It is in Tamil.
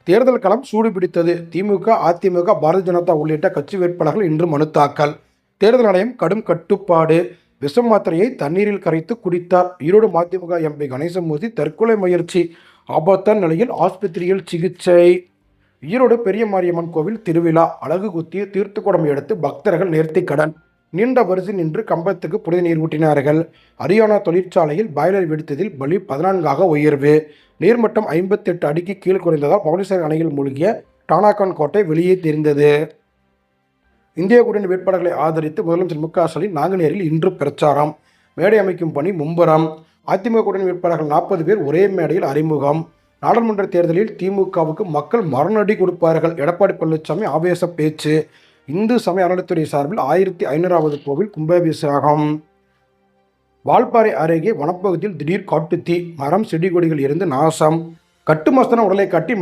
தேர்தல் களம் சூடுபிடித்தது. திமுக, அதிமுக, பாரதிய ஜனதா உள்ளிட்ட கட்சி வேட்பாளர்கள் இன்று மனு தாக்கல். தேர்தல் ஆணையம் கடும் கட்டுப்பாடு. விஷம் மாத்திரையை தண்ணீரில் கரைத்து குடித்தார். ஈரோடு மதிமுக எம்பி கணேசமூர்த்தி தற்கொலை முயற்சி. ஆபத்தான நிலையில் ஆஸ்பத்திரியில் சிகிச்சை. ஈரோடு பெரிய மாரியம்மன் கோவில் திருவிழா. அலகு குத்தி தீர்த்துக்குடம் எடுத்து பக்தர்கள் நேர்த்திக்கடன். நீண்ட வரிசை நின்று கம்பத்துக்கு புனித நீர் ஊட்டினார்கள். ஹரியானா தொழிற்சாலையில் பாய்லர் வெடித்ததில் பலி 14ஆக உயர்வு. நீர்மட்டம் 58 அடிக்கு கீழ் குறைந்ததால் பவானிசாகர் அணையில் மூழ்கிய டானாகான் கோட்டை வெளியே தெரிந்தது. இந்திய கூட்டணி வேட்பாளர்களை ஆதரித்து முதலமைச்சர் மு க ஸ்டாலின் நாங்குநேரில் இன்று பிரச்சாரம். மேடை அமைக்கும் பணி மும்முரம். அதிமுக கூட்டணி வேட்பாளர்கள் 40 பேர் ஒரே மேடையில் அறிமுகம். நாடாளுமன்ற தேர்தலில் திமுகவுக்கு மக்கள் மரணடி கொடுப்பார்கள். எடப்பாடி பழனிசாமி ஆவேச பேச்சு. இந்து சமய அறநிலைத்துறை சார்பில் 1500வது கோவில் கும்பாபிஷேகம். வால்பாறை அருகே வனப்பகுதியில் திடீர் காட்டுத்தீ. மரம் செடி கொடிகள் இருந்து நாசம். கட்டுமஸ்தான உடலை காட்டி